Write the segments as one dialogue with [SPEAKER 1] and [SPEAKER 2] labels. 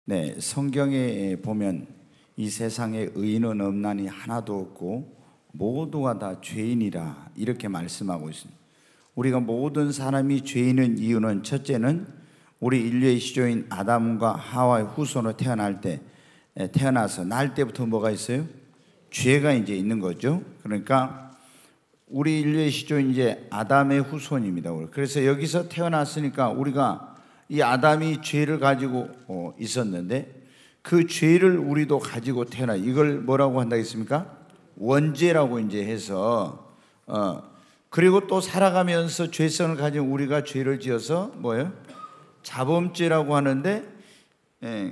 [SPEAKER 1] 네, 성경에 보면 이 세상에 의인은 없나니 하나도 없고 모두가 다 죄인이라 이렇게 말씀하고 있습니다. 우리가 모든 사람이 죄인인 이유는 첫째는 우리 인류의 시조인 아담과 하와의 후손으로 태어나서 날 때부터 뭐가 있어요? 죄가 이제 있는 거죠. 그러니까 우리 인류의 시조인 이제 아담의 후손입니다. 그래서 여기서 태어났으니까 우리가 이 아담이 죄를 가지고 있었는데 그 죄를 우리도 가지고 태어나, 이걸 뭐라고 한다겠습니까? 원죄라고 이제 해서 그리고 또 살아가면서 죄성을 가진 우리가 죄를 지어서 뭐예요? 자범죄라고 하는데,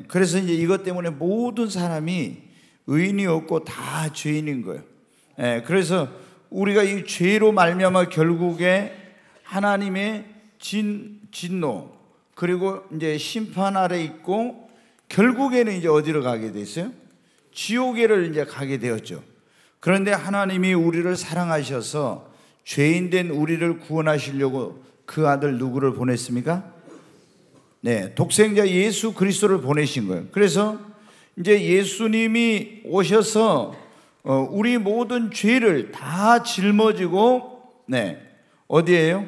[SPEAKER 1] 그래서 이제 이것 때문에 모든 사람이 의인이 없고 다 죄인인 거예요. 그래서 우리가 이 죄로 말미암아 결국에 하나님의 진노 그리고 이제 심판 아래 있고 결국에는 이제 어디로 가게 됐어요? 지옥에를 이제 가게 되었죠. 그런데 하나님이 우리를 사랑하셔서 죄인된 우리를 구원하시려고 그 아들 누구를 보냈습니까? 네, 독생자 예수 그리스도를 보내신 거예요. 그래서 이제 예수님이 오셔서 우리 모든 죄를 다 짊어지고, 어디에요?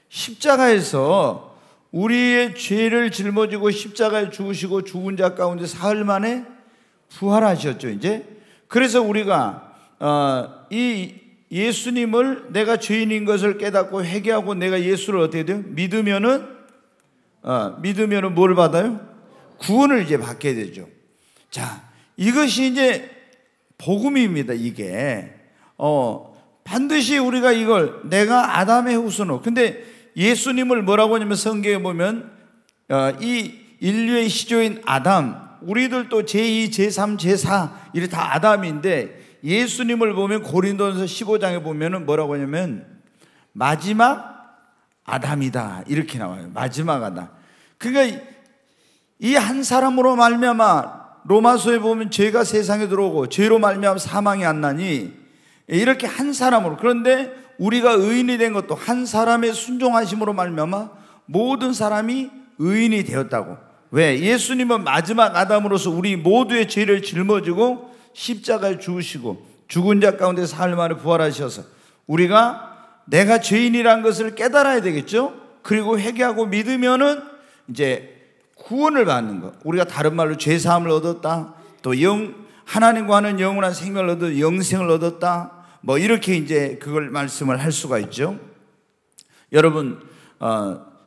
[SPEAKER 1] 십자가에서 우리의 죄를 짊어지고 십자가에 죽으시고 죽은 자 가운데 사흘 만에 부활하셨죠. 이제 그래서 우리가 이 예수님을 내가 죄인인 것을 깨닫고 회개하고 내가 예수를 어떻게 돼요? 믿으면은 뭘 받아요? 구원을 이제 받게 되죠. 자, 이것이 이제 복음입니다. 이게 반드시 우리가 이걸, 내가 아담의 후손으로, 근데 예수님을 뭐라고 하냐면 성경에 보면 이 인류의 시조인 아담, 우리들도 제2, 제3, 제4 이게 다 아담인데 예수님을 보면 고린도전서 15장에 보면 뭐라고 하냐면 마지막 아담이다 이렇게 나와요. 마지막 아담. 그러니까 이 한 사람으로 말미암아 로마서에 보면 죄가 세상에 들어오고 죄로 말미암아 사망이 안 나니 이렇게 한 사람으로, 그런데 우리가 의인이 된 것도 한 사람의 순종하심으로 말미암아 모든 사람이 의인이 되었다고. 왜? 예수님은 마지막 아담으로서 우리 모두의 죄를 짊어지고 십자가에 죽으시고 죽은 자 가운데 사흘 만에 부활하셔서 우리가 내가 죄인이라는 것을 깨달아야 되겠죠. 그리고 회개하고 믿으면은 이제 구원을 받는 것. 우리가 다른 말로 죄 사함을 얻었다, 또 하나님과 하는 영원한 생명을 얻어 영생을 얻었다, 뭐 이렇게 이제 그걸 말씀을 할 수가 있죠. 여러분,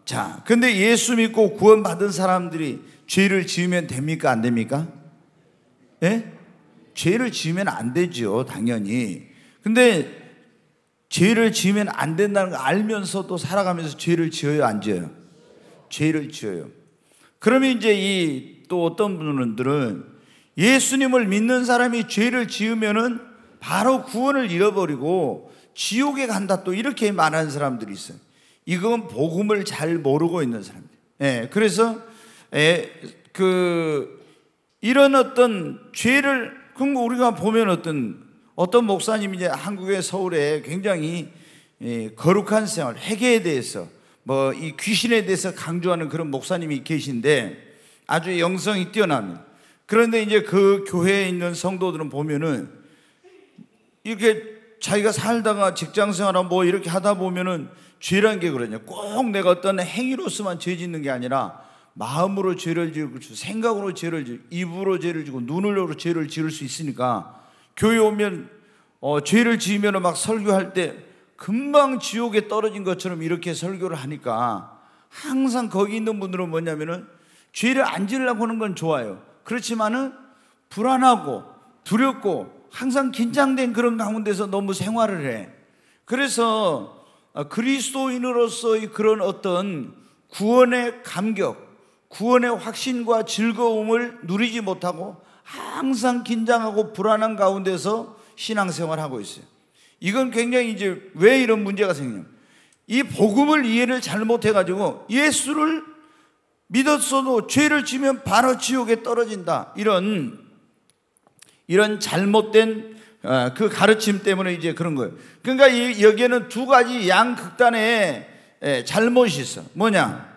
[SPEAKER 1] 자, 근데 예수 믿고 구원받은 사람들이 죄를 지으면 됩니까? 안 됩니까? 예? 죄를 지으면 안 되죠, 당연히. 근데 죄를 지으면 안 된다는 거 알면서도 살아가면서 죄를 지어요, 안 지어요? 죄를 지어요. 그러면 이제 또 어떤 분들은 예수님을 믿는 사람이 죄를 지으면은 바로 구원을 잃어버리고 지옥에 간다, 또 이렇게 말하는 사람들이 있어요. 이건 복음을 잘 모르고 있는 사람들. 그래서 이런 어떤 죄를, 그럼 우리가 보면 어떤 목사님이 이제 한국의 서울에 굉장히 거룩한 생활, 회개에 대해서 뭐 이 귀신에 대해서 강조하는 그런 목사님이 계신데 아주 영성이 뛰어납니다. 그런데 이제 그 교회에 있는 성도들은 보면은 이렇게 자기가 살다가 직장 생활하고 뭐 이렇게 하다 보면은 죄라는 게 그러냐, 꼭 내가 어떤 행위로서만 죄 짓는 게 아니라 마음으로 죄를 지고 생각으로 죄를 지고 입으로 죄를 지고 눈으로 죄를 지을 수 있으니까 교회 오면 죄를 지으면 막 설교할 때 금방 지옥에 떨어진 것처럼 이렇게 설교를 하니까 항상 거기 있는 분들은 뭐냐면은 죄를 안 지으려고 하는 건 좋아요. 그렇지만은 불안하고 두렵고 항상 긴장된 그런 가운데서 너무 생활을 해. 그래서 그리스도인으로서의 그런 어떤 구원의 감격, 구원의 확신과 즐거움을 누리지 못하고 항상 긴장하고 불안한 가운데서 신앙생활하고 있어요. 이건 굉장히 이제 왜 이런 문제가 생기냐면 이 복음을 이해를 잘못해가지고 예수를 믿었어도 죄를 지면 바로 지옥에 떨어진다, 이런 잘못된 그 가르침 때문에 이제 그런 거예요. 그러니까 여기에는 두 가지 양극단의 잘못이 있어. 뭐냐?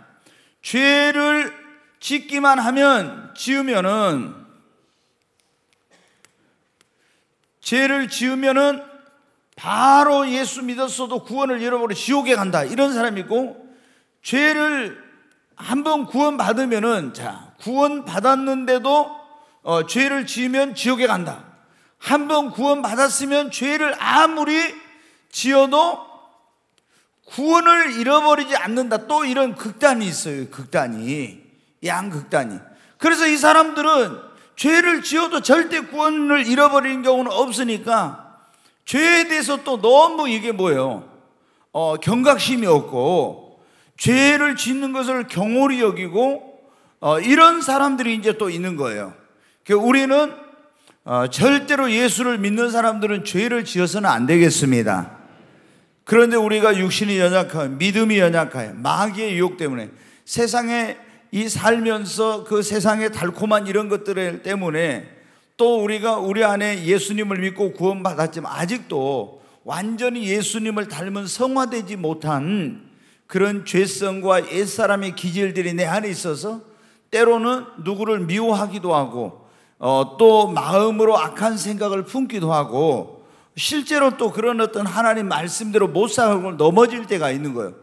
[SPEAKER 1] 죄를 짓기만 하면 죄를 지으면은 바로 예수 믿었어도 구원을 잃어버려 지옥에 간다, 이런 사람이 있고, 죄를 한번 구원받으면은, 자, 구원받았는데도 죄를 지으면 지옥에 간다. 한번 구원받았으면 죄를 아무리 지어도 구원을 잃어버리지 않는다. 또 이런 극단이 있어요. 양극단이. 그래서 이 사람들은 죄를 지어도 절대 구원을 잃어버리는 경우는 없으니까 죄에 대해서 또 너무 이게 뭐예요? 경각심이 없고 죄를 짓는 것을 경홀히 여기고 이런 사람들이 이제 또 있는 거예요. 우리는 절대로 예수를 믿는 사람들은 죄를 지어서는 안 되겠습니다. 그런데 우리가 육신이 연약하여, 믿음이 연약하여, 마귀의 유혹 때문에, 세상에 이 살면서 그 세상의 달콤한 이런 것들 때문에, 또 우리가 우리 안에 예수님을 믿고 구원받았지만 아직도 완전히 예수님을 닮은 성화되지 못한 그런 죄성과 옛사람의 기질들이 내 안에 있어서 때로는 누구를 미워하기도 하고, 또 마음으로 악한 생각을 품기도 하고, 실제로 또 그런 어떤 하나님 말씀대로 못 살고 넘어질 때가 있는 거예요.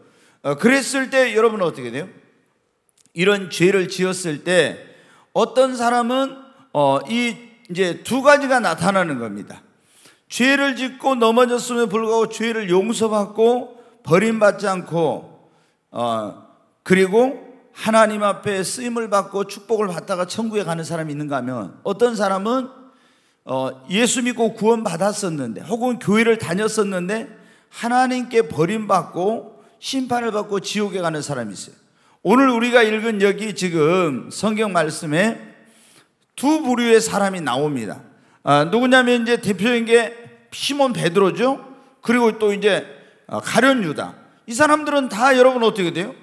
[SPEAKER 1] 그랬을 때 여러분은 어떻게 돼요? 이런 죄를 지었을 때 어떤 사람은 이제 두 가지가 나타나는 겁니다. 죄를 짓고 넘어졌음에 불구하고 죄를 용서받고 버림받지 않고, 그리고 하나님 앞에 쓰임을 받고 축복을 받다가 천국에 가는 사람이 있는가 하면, 어떤 사람은 예수 믿고 구원받았었는데 혹은 교회를 다녔었는데 하나님께 버림받고 심판을 받고 지옥에 가는 사람이 있어요. 오늘 우리가 읽은 여기 지금 성경 말씀에 두 부류의 사람이 나옵니다. 누구냐면 이제 대표적인 게 시몬 베드로죠. 그리고 또 이제 가룟 유다. 이 사람들은 다 여러분 어떻게 돼요?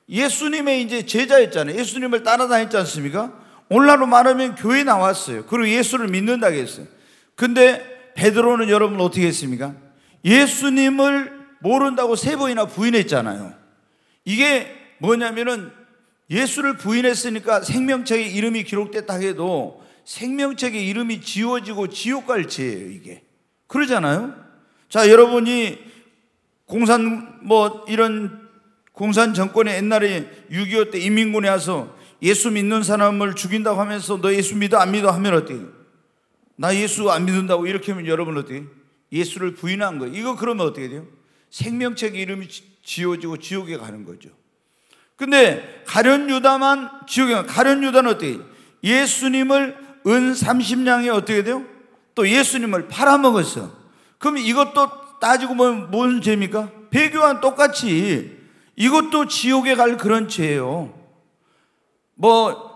[SPEAKER 1] 예수님의 이제 제자였잖아요. 예수님을 따라다녔지 않습니까? 오늘날로 말하면 교회에 나왔어요. 그리고 예수를 믿는다고 했어요. 근데 베드로는 여러분 어떻게 했습니까? 예수님을 모른다고 3번이나 부인했잖아요. 이게 뭐냐면은 예수를 부인했으니까 생명책에 이름이 기록됐다 해도 생명책에 이름이 지워지고 지옥 갈 죄예요, 이게. 그러잖아요. 자, 여러분이 이런 공산 정권에 옛날에 6.25 때 인민군에 와서 예수 믿는 사람을 죽인다고 하면서 너 예수 믿어 안 믿어 하면 어떻게 해요? 나 예수 안 믿는다고 이렇게 하면 여러분 어떻게 해요? 예수를 부인한 거예요. 이거 그러면 어떻게 돼요? 생명책에 이름이 지워지고 지옥에 가는 거죠. 근데 가룟 유다만 지옥에 가요. 가룟 유다는 어떻게 해요? 예수님을 은 30냥에 어떻게 돼요? 또 예수님을 팔아먹었어. 그럼 이것도 따지고 보면 무슨 죄입니까? 배교와 똑같이 이것도 지옥에 갈 그런 죄예요.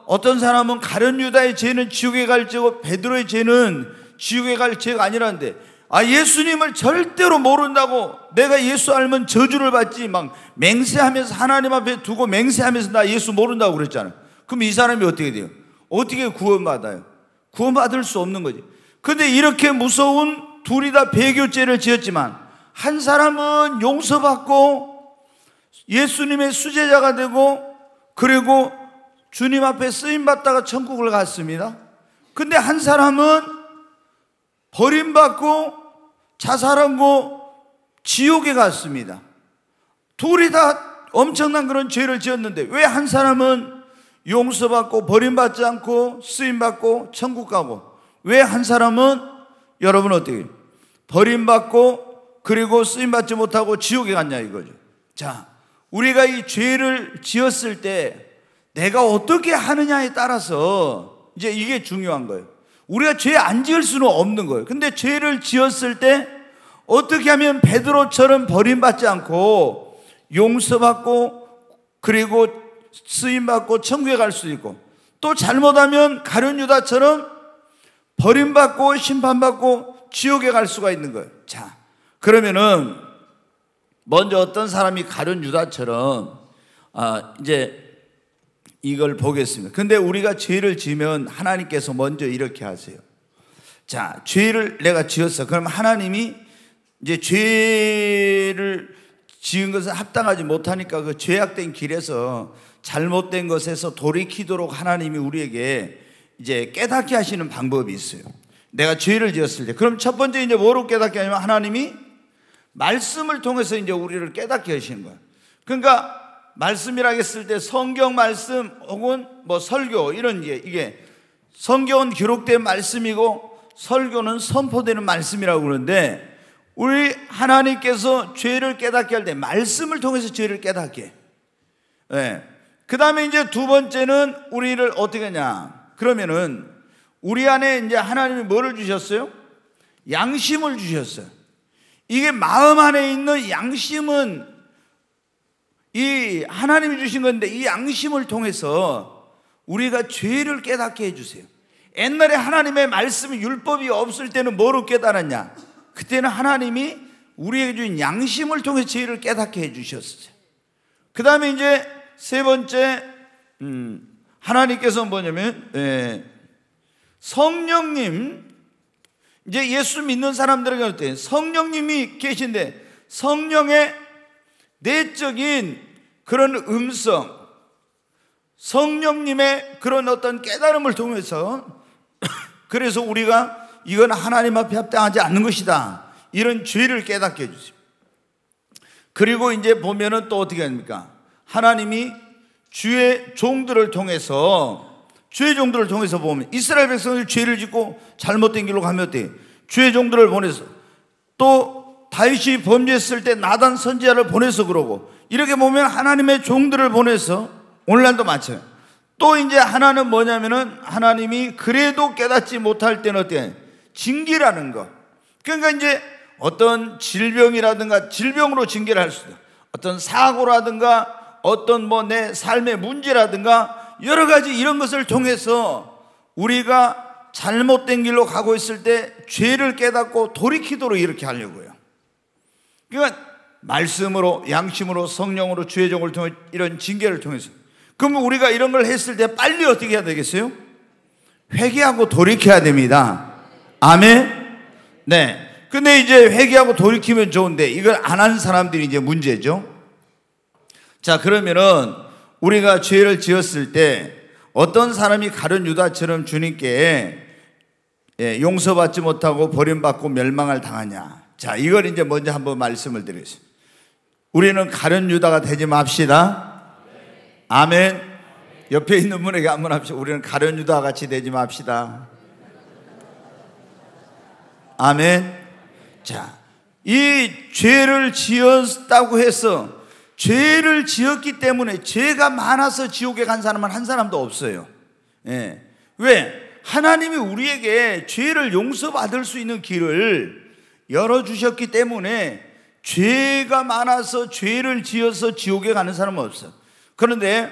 [SPEAKER 1] 어떤 사람은 가룟 유다의 죄는 지옥에 갈 죄고 베드로의 죄는 지옥에 갈 죄가 아니라는데, 예수님을 절대로 모른다고 내가 예수 알면 저주를 받지 막 맹세하면서 하나님 앞에 두고 맹세하면서 나 예수 모른다고 그랬잖아요. 그럼 이 사람이 어떻게 돼요? 어떻게 구원받아요? 구원받을 수 없는 거지. 근데 이렇게 무서운 둘이 다 배교죄를 지었지만 한 사람은 용서받고 예수님의 수제자가 되고 그리고 주님 앞에 쓰임받다가 천국을 갔습니다. 근데 한 사람은 버림받고 자살하고 지옥에 갔습니다. 둘이 다 엄청난 그런 죄를 지었는데 왜 한 사람은 용서받고 버림받지 않고 쓰임받고 천국 가고, 왜 한 사람은 여러분 어떻게 해요? 버림받고 그리고 쓰임받지 못하고 지옥에 갔냐 이거죠. 자, 우리가 이 죄를 지었을 때 내가 어떻게 하느냐에 따라서 이제 이게 중요한 거예요. 우리가 죄 안 지을 수는 없는 거예요. 근데 죄를 지었을 때 어떻게 하면 베드로처럼 버림받지 않고 용서받고 그리고 쓰임받고 천국에 갈 수 있고, 또 잘못하면 가룟 유다처럼 버림받고 심판받고 지옥에 갈 수가 있는 거예요. 자, 그러면은 먼저 어떤 사람이 가룟 유다처럼 이제 이걸 보겠습니다. 근데 우리가 죄를 지으면 하나님께서 먼저 이렇게 하세요. 자, 죄를 내가 지었어. 그럼 하나님이 이제 죄를 지은 것은 합당하지 못하니까 그 죄악된 길에서 잘못된 것에서 돌이키도록 하나님이 우리에게 이제 깨닫게 하시는 방법이 있어요. 내가 죄를 지었을 때. 그럼 첫 번째 이제 뭐로 깨닫게 하냐면 하나님이 말씀을 통해서 이제 우리를 깨닫게 하시는 거예요. 그러니까 말씀이라고 했을 때 성경 말씀 혹은 뭐 설교 이런 이게 성경은 기록된 말씀이고 설교는 선포되는 말씀이라고 그러는데 우리 하나님께서 죄를 깨닫게 할 때 말씀을 통해서 죄를 깨닫게. 네. 그 다음에 이제 두 번째는 우리를 어떻게 하냐. 그러면은 우리 안에 이제 하나님이 뭐를 주셨어요? 양심을 주셨어요. 이게 마음 안에 있는 양심은 이 하나님이 주신 건데 이 양심을 통해서 우리가 죄를 깨닫게 해주세요. 옛날에 하나님의 말씀이 율법이 없을 때는 뭐로 깨달았냐? 그때는 하나님이 우리에게 준 양심을 통해 죄를 깨닫게 해주셨어요. 그 다음에 이제 세 번째 하나님께서 뭐냐면 성령님, 이제 예수 믿는 사람들에게 어때요? 성령님이 계신데 성령의 내적인 그런 음성, 성령님의 그런 어떤 깨달음을 통해서 그래서 우리가 이건 하나님 앞에 합당하지 않는 것이다, 이런 죄를 깨닫게 해주세요. 그리고 이제 보면은 또 어떻게 합니까? 하나님이 주의 종들을 통해서 보면 이스라엘 백성이 죄를 짓고 잘못된 길로 가면 어때요? 주의 종들을 보내서 또 다윗이 범죄했을 때 나단 선지자를 보내서 그러고 이렇게 보면 하나님의 종들을 보내서 오늘날도 마찬가지예요. 또 이제 하나는 뭐냐면은 하나님이 그래도 깨닫지 못할 때는 어때요? 징계라는 것. 그러니까 이제 어떤 질병이라든가 질병으로 징계를 할 수도 있고 어떤 사고라든가 어떤 뭐 내 삶의 문제라든가 여러 가지 이런 것을 통해서 우리가 잘못된 길로 가고 있을 때 죄를 깨닫고 돌이키도록 이렇게 하려고요. 그러니까 말씀으로, 양심으로, 성령으로, 주의 종을 통해 이런 징계를 통해서. 그러면 우리가 이런 걸 했을 때 빨리 어떻게 해야 되겠어요? 회개하고 돌이켜야 됩니다. 아멘. 네. 근데 이제 회개하고 돌이키면 좋은데 이걸 안 하는 사람들이 이제 문제죠. 자, 그러면은 우리가 죄를 지었을 때 어떤 사람이 가룟 유다처럼 주님께 용서받지 못하고 버림받고 멸망을 당하냐. 자, 이걸 이제 먼저 한번 말씀을 드리겠습니다. 우리는 가룟 유다가 되지 맙시다. 아멘. 옆에 있는 분에게 한번 합시다. 우리는 가룟 유다 같이 되지 맙시다. 아멘. 자, 이 죄를 지었다고 해서 죄를 지었기 때문에 죄가 많아서 지옥에 간 사람은 한 사람도 없어요. 예. 왜? 하나님이 우리에게 죄를 용서받을 수 있는 길을 열어주셨기 때문에 죄가 많아서 죄를 지어서 지옥에 가는 사람은 없어요. 그런데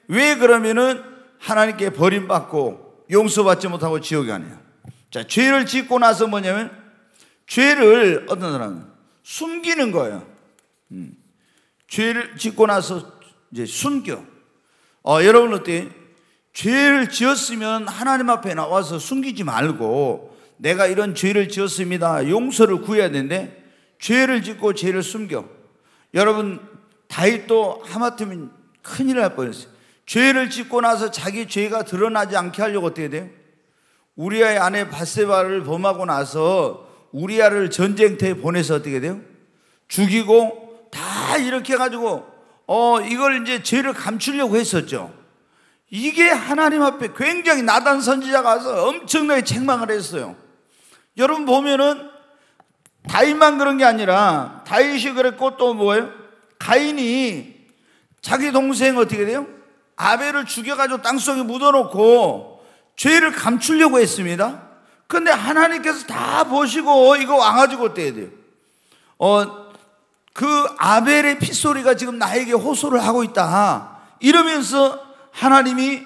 [SPEAKER 1] 왜 그러면은 하나님께 버림받고 용서받지 못하고 지옥에 가냐? 자, 죄를 짓고 나서 뭐냐면 죄를 어떤 사람은 숨기는 거예요. 죄를 짓고 나서 이제 숨겨. 여러분 어때요? 죄를 지었으면 하나님 앞에 나와서 숨기지 말고 내가 이런 죄를 지었습니다, 용서를 구해야 되는데 죄를 짓고 죄를 숨겨. 여러분 다윗도 하마터면 큰일 날 뻔했어요. 죄를 짓고 나서 자기 죄가 드러나지 않게 하려고 어떻게 돼요? 우리아의 아내 밧세바를 범하고 나서 우리아를 전쟁터에 보내서 어떻게 돼요? 죽이고 다 이렇게 해가지고 이걸 이제 죄를 감추려고 했었죠. 이게 하나님 앞에 굉장히 나단 선지자가 와서 엄청나게 책망을 했어요. 여러분 보면은 다윗만 그런 게 아니라 다윗이 그랬고 또 뭐예요? 가인이 자기 동생 어떻게 돼요? 아벨을 죽여가지고 땅속에 묻어놓고 죄를 감추려고 했습니다. 근데 하나님께서 다 보시고 이거 와가지고 어때야 돼요? 그 아벨의 핏소리가 지금 나에게 호소를 하고 있다 이러면서 하나님이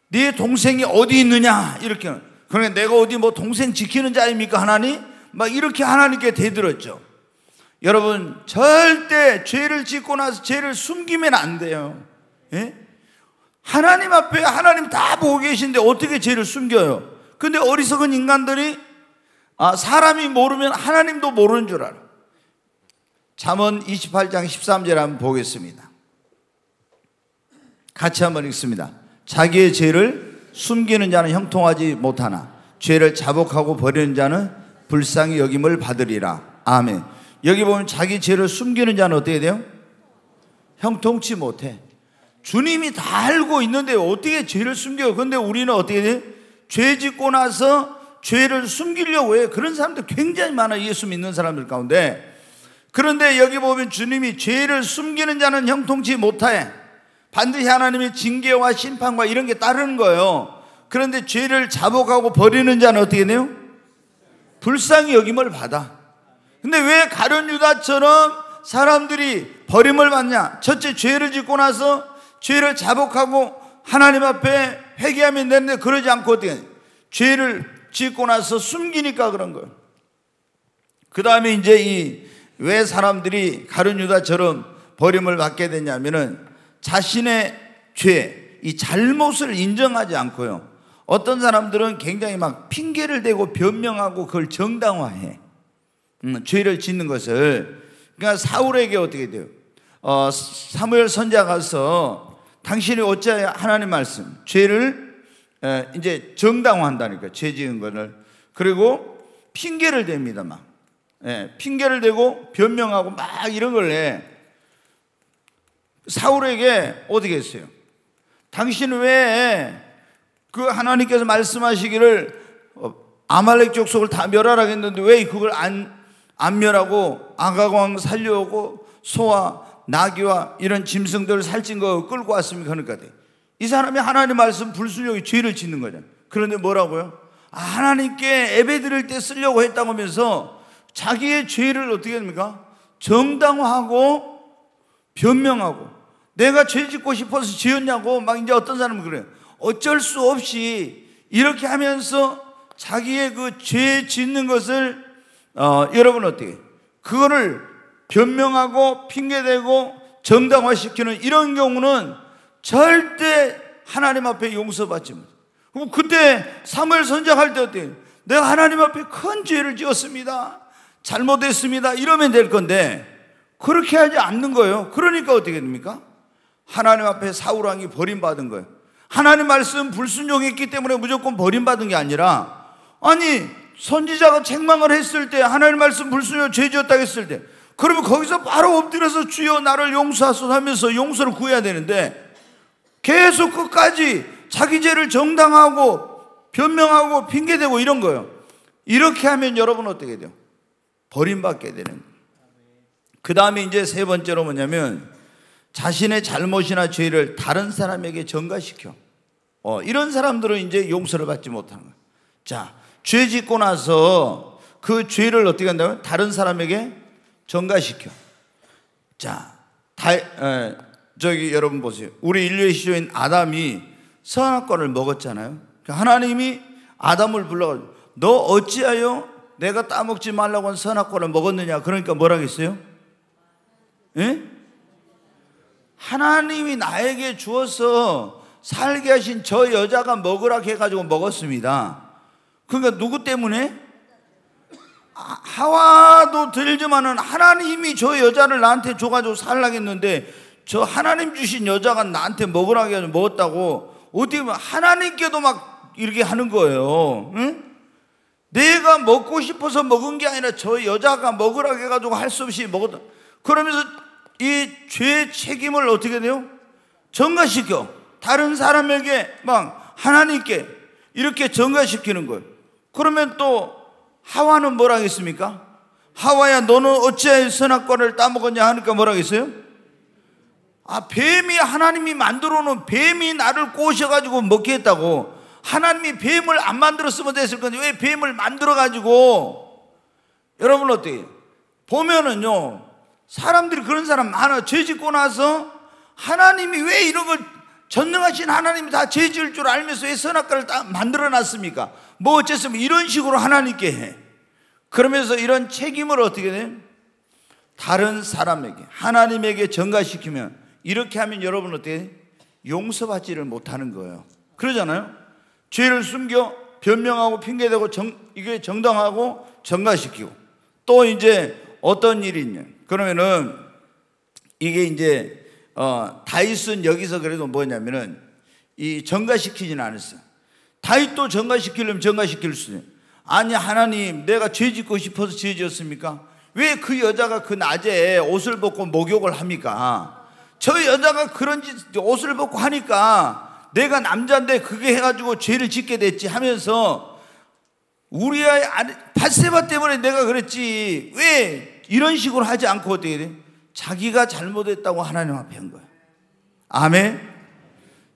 [SPEAKER 1] 네 동생이 어디 있느냐 이렇게. 그러니까 내가 어디 뭐 동생 지키는 자입니까 하나님? 막 이렇게 하나님께 대들었죠. 여러분 절대 죄를 짓고 나서 죄를 숨기면 안 돼요. 예? 하나님 앞에 하나님 다 보고 계신데 어떻게 죄를 숨겨요? 근데 어리석은 인간들이 사람이 모르면 하나님도 모르는 줄 알아. 잠언 28장 13절 한번 보겠습니다. 같이 한번 읽습니다. 자기의 죄를 숨기는 자는 형통하지 못하나 죄를 자복하고 버리는 자는 불쌍히 여김을 받으리라. 아멘. 여기 보면 자기 죄를 숨기는 자는 어떻게 돼요? 형통치 못해. 주님이 다 알고 있는데 어떻게 죄를 숨겨요? 그런데 우리는 어떻게 돼요? 죄 짓고 나서 죄를 숨기려고 해요. 그런 사람들 굉장히 많아요, 예수 믿는 사람들 가운데. 그런데 여기 보면 주님이 죄를 숨기는 자는 형통치 못해. 반드시 하나님의 징계와 심판과 이런 게 따르는 거예요. 그런데 죄를 자복하고 버리는 자는 어떻게 돼요? 불쌍히 여김을 받아. 근데 왜 가룟 유다처럼 사람들이 버림을 받냐? 첫째, 죄를 짓고 나서 죄를 자복하고 하나님 앞에 회개하면 되는데 그러지 않고 어떻게 죄를 짓고 나서 숨기니까 그런 거예요. 그 다음에 이제 왜 사람들이 가룟 유다처럼 버림을 받게 되냐면은 자신의 죄, 이 잘못을 인정하지 않고요. 어떤 사람들은 굉장히 막 핑계를 대고 변명하고 그걸 정당화해. 죄를 짓는 것을. 그러니까 사울에게 어떻게 돼요? 사무엘 선지자 가서 당신이 어찌하여 하나님 말씀, 죄를 이제 정당화한다니까, 죄 지은 것을. 그리고 핑계를 댑니다, 막. 핑계를 대고 변명하고 막 이런 걸 해. 사울에게 어떻게 했어요? 당신은 왜 그 하나님께서 말씀하시기를 아말렉 족속을 다 멸하라 했는데 왜 그걸 안 멸하고 아각 왕 살려오고 소와 나귀와 이런 짐승들을 살찐 거 끌고 왔습니까? 그러니까 이 사람이 하나님 말씀 불순종이 죄를 짓는 거잖아요. 그런데 뭐라고요? 하나님께 예배 드릴 때 쓰려고 했다고 하면서 자기의 죄를 어떻게 합니까? 정당화하고 변명하고 내가 죄 짓고 싶어서 지었냐고 막 이제 어떤 사람은 그래요. 어쩔 수 없이 이렇게 하면서 자기의 그 죄 짓는 것을 여러분 어떻게 그거를 변명하고 핑계대고 정당화시키는 이런 경우는 절대 하나님 앞에 용서받지 못해요. 그럼 그때 사무엘 선지자할 때 어때요? 내가 하나님 앞에 큰 죄를 지었습니다, 잘못했습니다 이러면 될 건데 그렇게 하지 않는 거예요. 그러니까 어떻게 됩니까? 하나님 앞에 사울 왕이 버림받은 거예요. 하나님 말씀 불순종했기 때문에 무조건 버림받은 게 아니라, 아니 선지자가 책망을 했을 때 하나님 말씀 불순종 죄 지었다고 했을 때 그러면 거기서 바로 엎드려서 주여 나를 용서하소서 하면서 용서를 구해야 되는데 계속 끝까지 자기 죄를 정당하고 변명하고 핑계대고 이런 거예요. 이렇게 하면 여러분 어떻게 돼요? 버림받게 되는 거예요. 그 다음에 이제 세 번째로 뭐냐면 자신의 잘못이나 죄를 다른 사람에게 전가시켜. 이런 사람들은 이제 용서를 받지 못하는 거예요. 자, 죄 짓고 나서 그 죄를 어떻게 한다고요? 다른 사람에게 전가시켜. 자, 여러분 보세요. 우리 인류의 시조인 아담이 선악과를 먹었잖아요. 하나님이 아담을 불러가지고 너 어찌하여 내가 따먹지 말라고 한 선악과를 먹었느냐? 그러니까 뭐라고 했어요? 예? 하나님이 나에게 주어서 살게 하신 저 여자가 먹으라 해가지고 먹었습니다. 그러니까 누구 때문에? 하와도 들지만은 하나님이 저 여자를 나한테 줘가지고 살라고 했는데 저 하나님 주신 여자가 나한테 먹으라 해가지고 먹었다고 어떻게 보면 하나님께도 막 이렇게 하는 거예요. 응? 내가 먹고 싶어서 먹은 게 아니라 저 여자가 먹으라 해가지고 할 수 없이 먹었다. 그러면서 이 죄 책임을 어떻게 돼요? 전가시켜. 다른 사람에게 막 하나님께 이렇게 전가시키는 거예요. 그러면 또 하와는 뭐라 하겠습니까? 하와야 너는 어찌하여 선악과를 따먹었냐 하니까 뭐라 하겠어요? 뱀이 하나님이 만들어 놓은 뱀이 나를 꼬셔가지고 먹게 했다고. 하나님이 뱀을 안 만들었으면 됐을 건데 왜 뱀을 만들어가지고. 여러분 어때요? 보면은요 사람들이 그런 사람 많아. 죄 짓고 나서 하나님이 왜 이런 걸 전능하신 하나님이 다 죄 지을 줄 알면서 왜 선악과를 만들어 놨습니까? 뭐 어쨌으면 이런 식으로 하나님께 해. 그러면서 이런 책임을 어떻게 돼? 다른 사람에게 하나님에게 전가시키면 이렇게 하면 여러분 어떻게 해? 용서받지를 못하는 거예요. 그러잖아요. 죄를 숨겨 변명하고 핑계대고 이게 정당하고 전가시키고 또 이제 어떤 일이 있냐? 그러면은 이게 이제 다윗은 여기서 그래도 뭐냐면은 이 전가시키지는 않았어요. 다윗도 전가시키려면 전가시킬 수 있어요. 아니 하나님, 내가 죄 짓고 싶어서 죄 지었습니까? 왜 그 여자가 그 낮에 옷을 벗고 목욕을 합니까? 저 여자가 그런 옷을 벗고 하니까 내가 남자인데 그게 해가지고 죄를 짓게 됐지 하면서 우리의 밧세바 때문에 내가 그랬지 왜 이런 식으로 하지 않고 어떻게 돼? 자기가 잘못했다고 하나님 앞에 한 거예요. 아멘.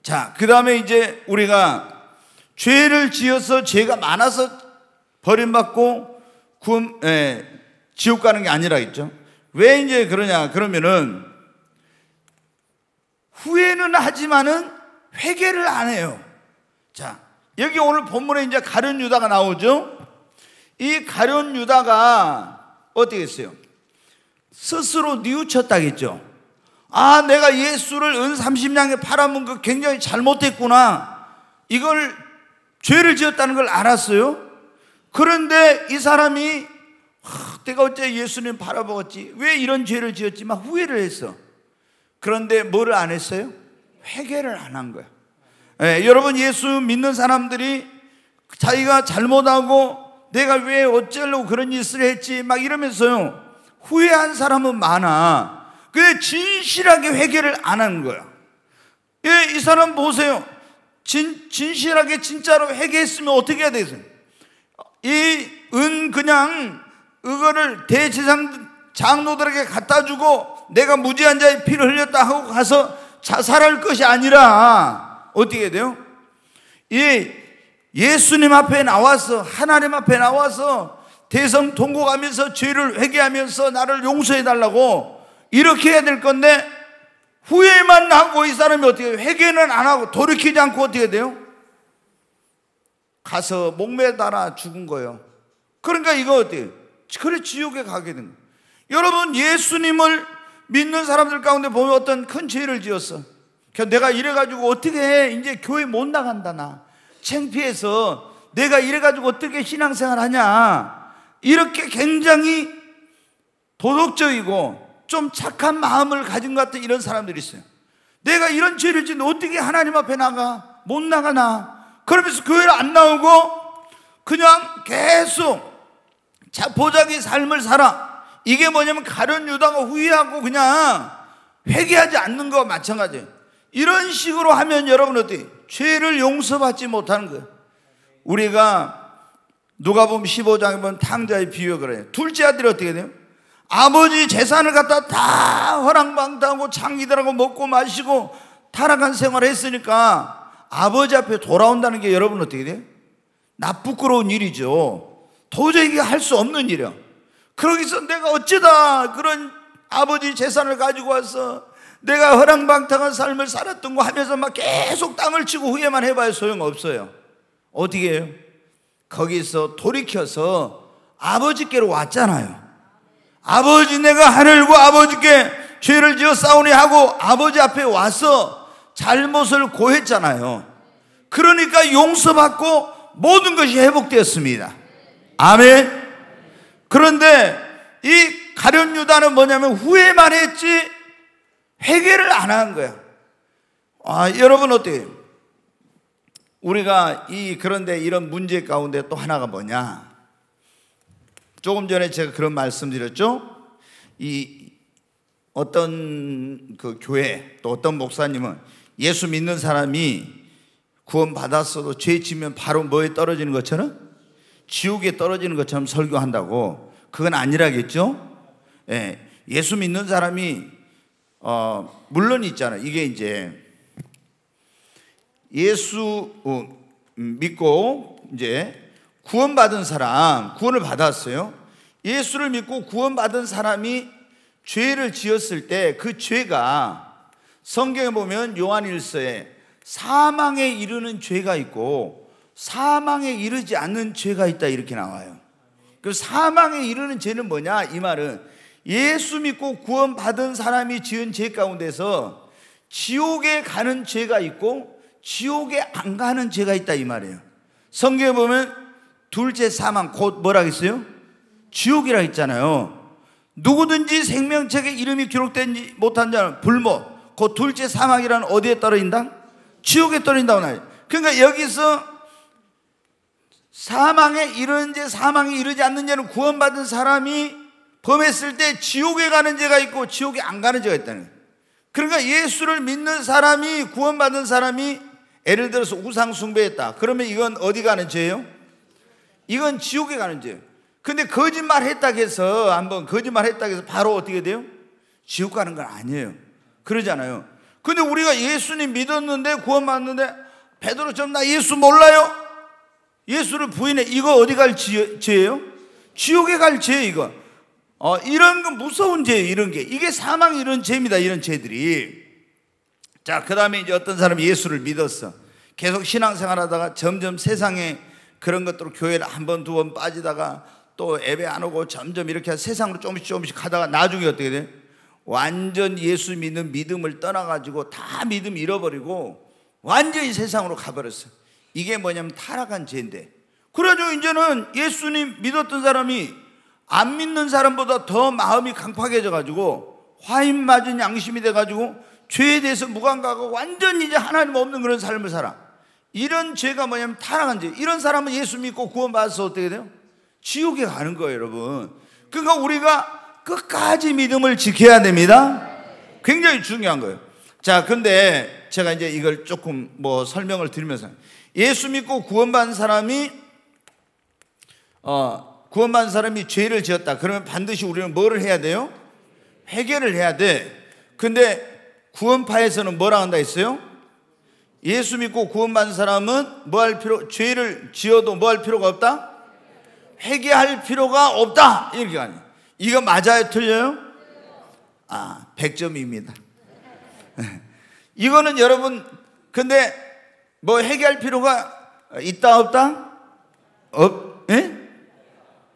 [SPEAKER 1] 자, 그 다음에 이제 우리가 죄를 지어서 죄가 많아서 버림받고 지옥 가는 게 아니라 했죠. 왜 이제 그러냐? 그러면은 후회는 하지만은 회개를 안 해요. 자, 여기 오늘 본문에 이제 가룟 유다가 나오죠. 이 가룟 유다가 어떻게 했어요? 스스로 뉘우쳤다겠죠. 아, 내가 예수를 은 30냥에 팔아먹은 거 굉장히 잘못했구나. 이걸 죄를 지었다는 걸 알았어요. 그런데 이 사람이 내가 어째 예수님 팔아먹었지, 왜 이런 죄를 지었지 막 후회를 했어. 그런데 뭐를 안 했어요? 회개를 안 한 거야. 여러분, 예수 믿는 사람들이 자기가 잘못하고 내가 왜 어쩌려고 그런 짓을 했지 막 이러면서요 후회한 사람은 많아. 근데 진실하게 회개를 안 하는 거야. 이 사람 보세요. 진실하게 진짜로 회개했으면 어떻게 해야 되겠어요? 그냥 이거를 대제사장 장로들에게 갖다 주고 내가 무지한 자의 피를 흘렸다 하고 가서 자살할 것이 아니라 어떻게 해야 돼요? 예수님 앞에 나와서, 하나님 앞에 나와서 대성통곡하면서 죄를 회개하면서 나를 용서해 달라고 이렇게 해야 될 건데, 후회만 하고 이 사람이 어떻게 해요? 회개는 안 하고 돌이키지 않고 어떻게 돼요? 가서 목매달아 죽은 거예요. 그러니까 이거 어때요? 그래, 지옥에 가게 된 거예요. 여러분, 예수님을 믿는 사람들 가운데 보면 어떤 큰 죄를 지었어. 내가 이래가지고 어떻게 해? 이제 교회 못 나간다, 나 창피해서. 내가 이래가지고 어떻게 신앙생활 하냐? 이렇게 굉장히 도덕적이고 좀 착한 마음을 가진 것 같은 이런 사람들이 있어요. 내가 이런 죄를 짓는데 어떻게 하나님 앞에 나가? 못 나가나? 그러면서 교회를 안 나오고 그냥 계속 자포자기 삶을 살아. 이게 뭐냐면 가룟 유다가 후회하고 그냥 회개하지 않는 거와 마찬가지예요. 이런 식으로 하면 여러분 어때요? 죄를 용서받지 못하는 거예요. 우리가 누가복음 15장에 보면 탕자의 비유가 그래요. 둘째 아들이 어떻게 돼요? 아버지 재산을 갖다 다 허랑방탕하고 장기들하고 먹고 마시고 타락한 생활을 했으니까 아버지 앞에 돌아온다는 게 여러분 어떻게 돼요? 나 부끄러운 일이죠. 도저히 이게 할 수 없는 일이야. 그러기서 내가 어쩌다 그런 아버지 재산을 가지고 와서 내가 허랑방탕한 삶을 살았던 거 하면서 막 계속 땅을 치고 후회만 해봐야 소용없어요. 어떻게 해요? 거기서 돌이켜서 아버지께로 왔잖아요. 아버지, 내가 하늘과 아버지께 죄를 지어 싸우니 하고 아버지 앞에 와서 잘못을 고했잖아요. 그러니까 용서받고 모든 것이 회복되었습니다. 아멘. 그런데 이 가룟 유다는 뭐냐면 후회만 했지 회개를 안 한 거야. 여러분 어때요? 우리가 그런데 이런 문제 가운데 또 하나가 뭐냐? 조금 전에 제가 그런 말씀드렸죠? 어떤 그 교회 또 어떤 목사님은 예수 믿는 사람이 구원 받았어도 죄 지면 바로 뭐에 떨어지는 것처럼? 지옥에 떨어지는 것처럼 설교한다고. 그건 아니라겠죠? 예수 믿는 사람이 물론 있잖아요. 이게 이제 예수 믿고 이제 구원받은 사람, 구원을 받았어요. 예수를 믿고 구원받은 사람이 죄를 지었을 때 그 죄가 성경에 보면 요한일서에 사망에 이르는 죄가 있고 사망에 이르지 않는 죄가 있다 이렇게 나와요. 그 사망에 이르는 죄는 뭐냐? 이 말은 예수 믿고 구원받은 사람이 지은 죄 가운데서 지옥에 가는 죄가 있고 지옥에 안 가는 죄가 있다 이 말이에요. 성경에 보면 둘째 사망 곧 뭐라 했어요? 지옥이라 했잖아요. 누구든지 생명책에 이름이 기록되지 못한 자는 불못, 그 둘째 사망이라는 어디에 떨어진다? 지옥에 떨어진다고 나요. 그러니까 여기서 사망에 이르는 죄, 사망에 이르지 않는 죄는 구원받은 사람이 범했을 때 지옥에 가는 죄가 있고 지옥에 안 가는 죄가 있다는 거예요. 그러니까 예수를 믿는 사람이, 구원받은 사람이 예를 들어서 우상 숭배했다. 그러면 이건 어디 가는 죄예요? 이건 지옥에 가는 죄예요. 근데 거짓말 했다고 해서, 한번 거짓말 했다고 해서 바로 어떻게 돼요? 지옥 가는 건 아니에요. 그러잖아요. 근데 우리가 예수님 믿었는데, 구원받는데, 베드로처럼 나 예수 몰라요? 예수를 부인해. 이거 어디 갈 죄예요? 지옥에 갈 죄예요, 이거. 이런 건 무서운 죄예요, 이런 게. 이게 사망 이런 죄입니다, 이런 죄들이. 자, 그 다음에 이제 어떤 사람이 예수를 믿었어. 계속 신앙생활 하다가 점점 세상에 그런 것들로 교회를 한 번, 두 번 빠지다가 또 예배 안 오고 점점 이렇게 세상으로 조금씩 가다가 나중에 어떻게 돼? 완전 예수 믿는 믿음을 떠나가지고 다 믿음 잃어버리고 완전히 세상으로 가버렸어요. 이게 뭐냐면 타락한 죄인데, 그래가지고 이제는 예수님 믿었던 사람이 안 믿는 사람보다 더 마음이 강팍해져가지고 화인 맞은 양심이 돼가지고 죄에 대해서 무감각하고 완전히 이제 하나님 없는 그런 삶을 살아. 이런 죄가 뭐냐면 타락한 죄. 이런 사람은 예수 믿고 구원받아서 어떻게 돼요? 지옥에 가는 거예요, 여러분. 그러니까 우리가 끝까지 믿음을 지켜야 됩니다. 굉장히 중요한 거예요. 자, 근데 제가 이제 이걸 조금 설명을 드리면서, 예수 믿고 구원받은 사람이 죄를 지었다. 그러면 반드시 우리는 뭐를 해야 돼요? 회개를 해야 돼. 근데 구원파에서는 뭐라 한다 했어요? 예수 믿고 구원받은 사람은 죄를 지어도 뭐 할 필요가 없다? 회개할 필요가 없다. 이렇게 하네요. 이거 맞아요, 틀려요? 100점입니다. 이거는 여러분, 근데 회개할 필요가 있다, 없다?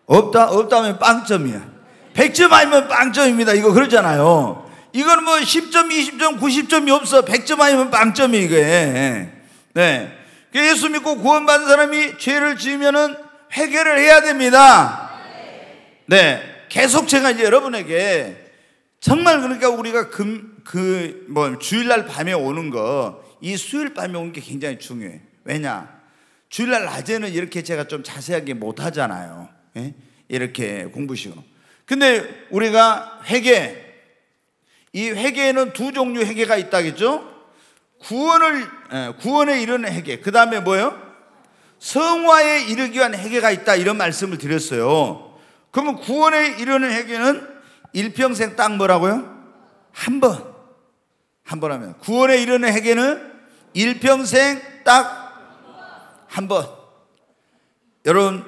[SPEAKER 1] 없다 하면 빵점이야. 100점 아니면 빵점입니다. 이거 그러잖아요. 이거는 10점, 20점, 90점이 없어. 100점 아니면 빵점이 이게. 네. 예수 믿고 구원받은 사람이 죄를 지으면은 회개를 해야 됩니다. 네. 계속 제가 이제 여러분에게 정말, 그러니까 우리가 주일날 밤에 오는 거, 이 수요일 밤에 오는 게 굉장히 중요해. 왜냐? 주일날 낮에는 이렇게 제가 좀 자세하게 못 하잖아요. 예? 이렇게 공부식으로. 근데 우리가 이 회개에는 두 종류 회개가 있다겠죠? 구원에 이르는 회개. 그 다음에 뭐예요? 성화에 이르기 위한 회개가 있다. 이런 말씀을 드렸어요. 그러면 구원에 이르는 회개는 일평생 딱 뭐라고요? 한 번 하면. 구원에 이르는 회개는 일평생 딱 한 번. 여러분,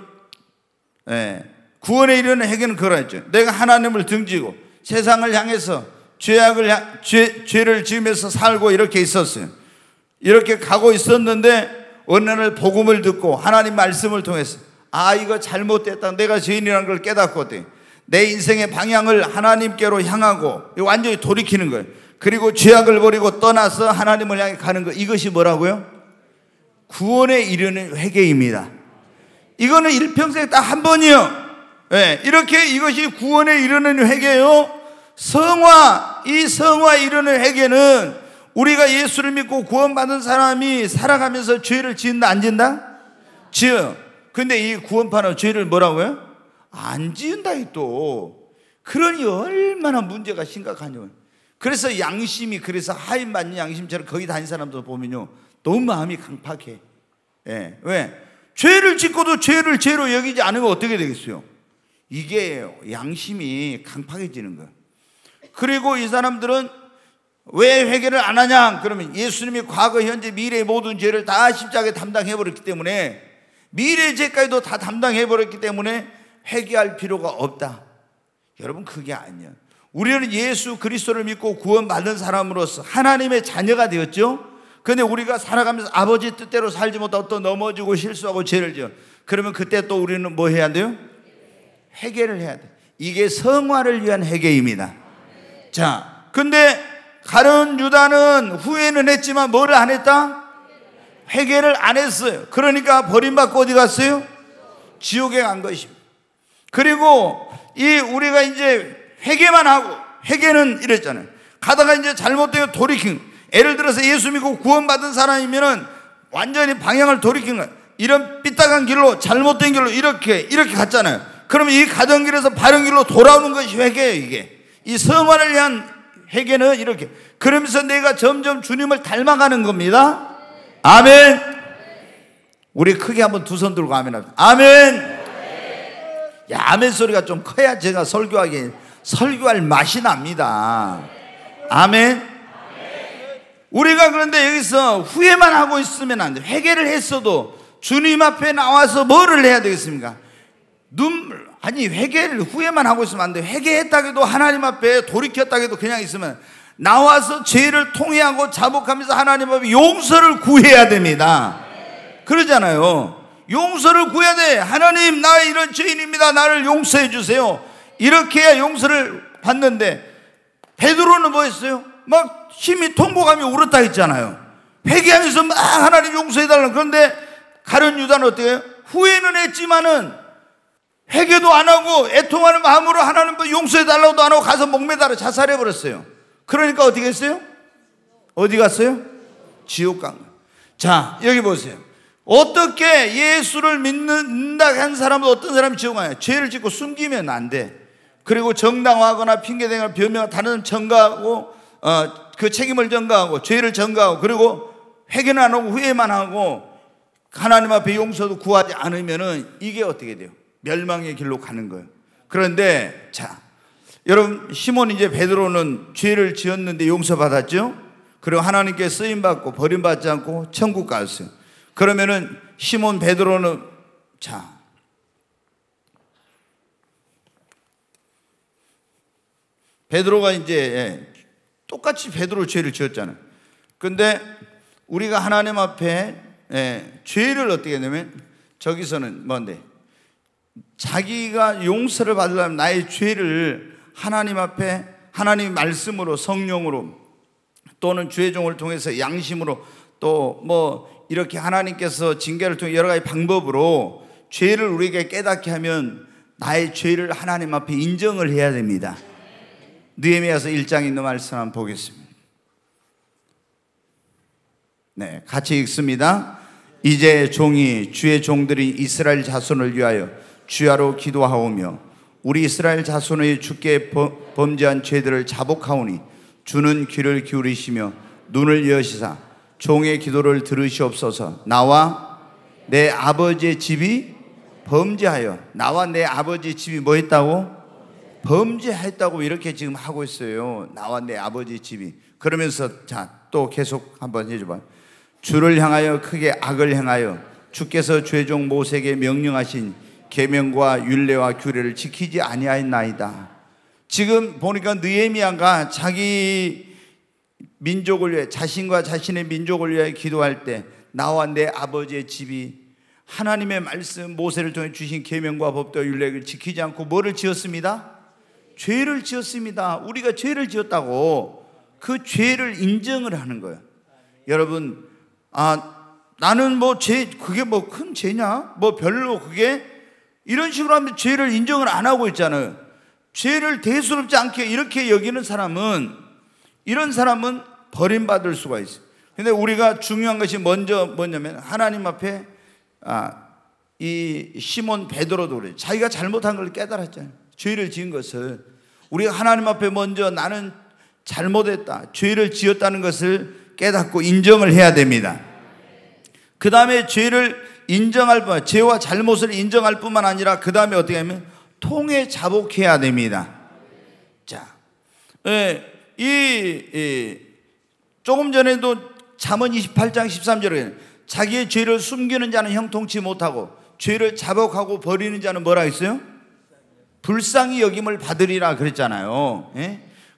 [SPEAKER 1] 구원에 이르는 회개는 그거라 했죠. 내가 하나님을 등지고 세상을 향해서 죄를 지으면서 살고 이렇게 있었어요. 이렇게 가고 있었는데 어느 날 복음을 듣고 하나님 말씀을 통해서 이거 잘못됐다, 내가 죄인이라는 걸 깨닫고 내 인생의 방향을 하나님께로 향하고 완전히 돌이키는 거예요. 그리고 죄악을 버리고 떠나서 하나님을 향해 가는 거. 이것이 뭐라고요? 구원에 이르는 회개입니다. 이거는 일평생 딱 한 번이요. 이렇게 이것이 구원에 이르는 회개요. 이 성화에 이르는 회개는 우리가 예수를 믿고 구원받은 사람이 살아가면서 죄를 지은다, 안 지은다? 지어. 근데 이 구원파는 죄를 뭐라고요? 안 지은다. 또 그러니 얼마나 문제가 심각하냐. 그래서 양심이, 그래서 하인 맞는 양심처럼 거기 다닌 사람들 보면요, 너무 마음이 강팍해. 왜? 죄를 짓고도 죄를 죄로 여기지 않으면 어떻게 되겠어요? 이게 양심이 강팍해지는 거예요. 그리고 이 사람들은 왜 회개를 안 하냐? 그러면 예수님이 과거, 현재, 미래의 모든 죄를 다 십자가에 담당해버렸기 때문에, 미래의 죄까지도 다 담당해버렸기 때문에 회개할 필요가 없다. 여러분, 그게 아니야. 우리는 예수 그리스도를 믿고 구원받은 사람으로서 하나님의 자녀가 되었죠. 그런데 우리가 살아가면서 아버지 뜻대로 살지 못하고 또 넘어지고 실수하고 죄를 지어. 그러면 그때 또 우리는 뭐 해야 돼요? 회개를 해야 돼. 이게 성화를 위한 회개입니다. 자, 근데 가룟 유다는 후회는 했지만 뭐를 안 했다? 회개를 안 했어요. 그러니까 버림받고 어디 갔어요? 지옥에 간 것입니다. 그리고 우리가 이제 회개만 하고, 회개는 이랬잖아요. 가다가 이제 잘못되면 돌이킨, 예를 들어서 예수 믿고 구원받은 사람이면은 완전히 방향을 돌이킨 거예요. 이런 삐딱한 길로, 잘못된 길로 이렇게 갔잖아요. 그러면 이 가던 길에서 바른 길로 돌아오는 것이 회개예요. 이게 이 성화를 위한 회개는 이렇게, 그러면서 내가 점점 주님을 닮아가는 겁니다. 아멘. 우리 크게 한번 두 손 들고 아멘 합시다. 아멘. 야, 아멘 소리가 좀 커야 제가 설교할 맛이 납니다. 아멘. 우리가 그런데 여기서 후회만 하고 있으면 안 돼. 회개를 했어도 주님 앞에 나와서 뭐를 해야 되겠습니까? 회개를 후회만 하고 있으면 안 돼. 회개했다 해도 하나님 앞에 돌이켰다 해도 그냥 있으면, 나와서 죄를 통회하고 자복하면서 하나님 앞에 용서를 구해야 됩니다. 그러잖아요. 용서를 구해야 돼. 하나님, 나 이런 죄인입니다. 나를 용서해 주세요. 이렇게 해야 용서를 받는데, 베드로는 뭐 했어요? 막 심히 통곡하며 울었다 했잖아요. 회개하면서 막 하나님 용서해달라고. 그런데 가룟 유다는 어떻게 해요? 후회는 했지만은 회개도 안 하고 애통하는 마음으로 하나님 용서해달라고도 안 하고 가서 목매달아 자살해버렸어요. 그러니까 어떻게 했어요? 어디 갔어요? 지옥 간 거예요. 자, 여기 보세요. 어떻게 예수를 믿는다 한 사람은 어떤 사람이 지옥 가냐? 죄를 짓고 숨기면 안 돼. 그리고 정당화하거나 핑계대거나 변명하고 다른 사람 전가하고 그 책임을 전가하고 죄를 전가하고, 그리고 회개는 안 하고 후회만 하고 하나님 앞에 용서도 구하지 않으면은 이게 어떻게 돼요? 멸망의 길로 가는 거예요. 그런데 자, 여러분, 시몬 이제 베드로는 죄를 지었는데 용서받았죠? 그리고 하나님께 쓰임받고 버림받지 않고 천국 갔어요. 그러면은 시몬 베드로는, 자, 베드로가 이제 똑같이 베드로 죄를 지었잖아요. 근데 우리가 하나님 앞에 죄를 어떻게 하냐면, 저기서는 뭔데? 자기가 용서를 받으려면 나의 죄를 하나님 앞에, 하나님 말씀으로, 성령으로, 또는 죄종을 통해서 양심으로, 또 뭐 이렇게 하나님께서 징계를 통해 여러 가지 방법으로 죄를 우리에게 깨닫게 하면 나의 죄를 하나님 앞에 인정을 해야 됩니다. 느헤미야서 1장에 있는 말씀 한번 보겠습니다. 네, 같이 읽습니다. 이제 종이 주의 종들이 이스라엘 자손을 위하여 주야로 기도하오며 우리 이스라엘 자손의 주께 범죄한 죄들을 자복하오니 주는 귀를 기울이시며 눈을 여시사 종의 기도를 들으시옵소서. 나와 내 아버지의 집이 범죄하여, 나와 내 아버지의 집이 뭐 했다고? 범죄했다고 이렇게 지금 하고 있어요. 나와 내 아버지의 집이. 그러면서 자, 또 계속 한번 해줘봐. 주를 향하여 크게 악을 행하여 주께서 죄종 모세에게 명령하신 계명과 율례와 규례를 지키지 아니하였나이다. 지금 보니까 느헤미야가 자기 민족을 위해, 자신과 자신의 민족을 위해 기도할 때 나와 내 아버지의 집이 하나님의 말씀, 모세를 통해 주신 계명과 법도와 율례를 지키지 않고 뭐를 지었습니다? 죄를 지었습니다. 우리가 죄를 지었다고 그 죄를 인정을 하는 거예요. 여러분, 나는 뭐 그게 뭐 큰 죄냐? 뭐 별로 그게? 이런 식으로 하면 죄를 인정을 안 하고 있잖아요. 죄를 대수롭지 않게 이렇게 여기는 사람은, 이런 사람은 버림받을 수가 있어요. 근데 우리가 중요한 것이 먼저 뭐냐면, 하나님 앞에 이 시몬 베드로도 그래요. 자기가 잘못한 걸 깨달았잖아요. 죄를 지은 것을. 우리가 하나님 앞에 먼저 나는 잘못했다, 죄를 지었다는 것을 깨닫고 인정을 해야 됩니다. 그 다음에 죄를 인정할 뿐, 죄와 잘못을 인정할 뿐만 아니라 그 다음에 어떻게 하면 통해 자복해야 됩니다. 자, 조금 전에도 잠언 28장 13절에 자기의 죄를 숨기는 자는 형통치 못하고 죄를 자복하고 버리는 자는 뭐라 했어요? 불쌍히 여김을 받으리라 그랬잖아요.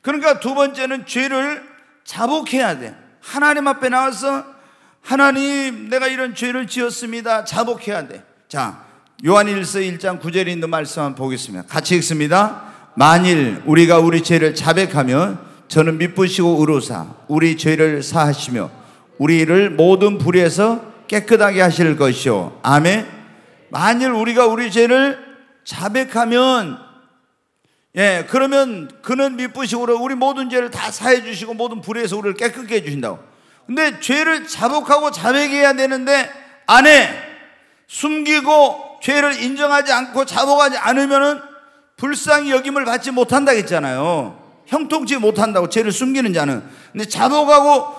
[SPEAKER 1] 그러니까 두 번째는 죄를 자복해야 돼. 하나님 앞에 나와서 하나님, 내가 이런 죄를 지었습니다. 자복해야 돼. 자, 요한일서 1장 9절에 있는 말씀 한번 보겠습니다. 같이 읽습니다. 만일 우리가 우리 죄를 자백하면 저는 미쁘시고 의로사 우리 죄를 사하시며 우리를 모든 불의에서 깨끗하게 하실 것이요. 아멘. 만일 우리가 우리 죄를 자백하면, 예, 그러면 그는 미쁘시고 우리 모든 죄를 다 사해 주시고 모든 불의에서 우리를 깨끗게 해 주신다고. 근데 죄를 자복하고 자백해야 되는데 안 해. 숨기고 죄를 인정하지 않고 자복하지 않으면은 불쌍히 여김을 받지 못한다 했잖아요. 형통치 못한다고, 죄를 숨기는 자는. 근데 자복하고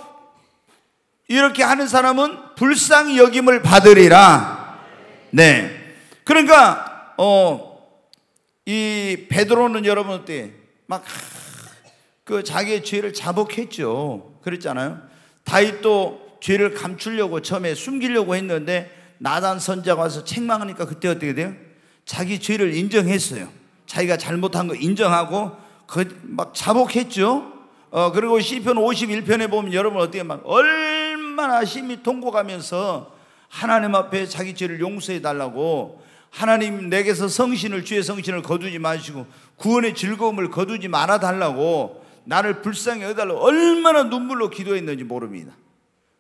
[SPEAKER 1] 이렇게 하는 사람은 불쌍히 여김을 받으리라. 네. 그러니까 이 베드로는 여러분 어때? 막 그 자기의 죄를 자복했죠. 그랬잖아요. 다윗도 죄를 감추려고 처음에 숨기려고 했는데 나단 선지자가 와서 책망하니까 그때 어떻게 돼요? 자기 죄를 인정했어요. 자기가 잘못한 거 인정하고 막 자복했죠. 그리고 시편 51편에 보면 여러분 어떻게 막 얼마나 심히 통곡하면서 하나님 앞에 자기 죄를 용서해 달라고, 하나님 내게서 성신을, 주의 성신을 거두지 마시고 구원의 즐거움을 거두지 말아 달라고, 나를 불쌍히 여겨달라고 얼마나 눈물로 기도했는지 모릅니다.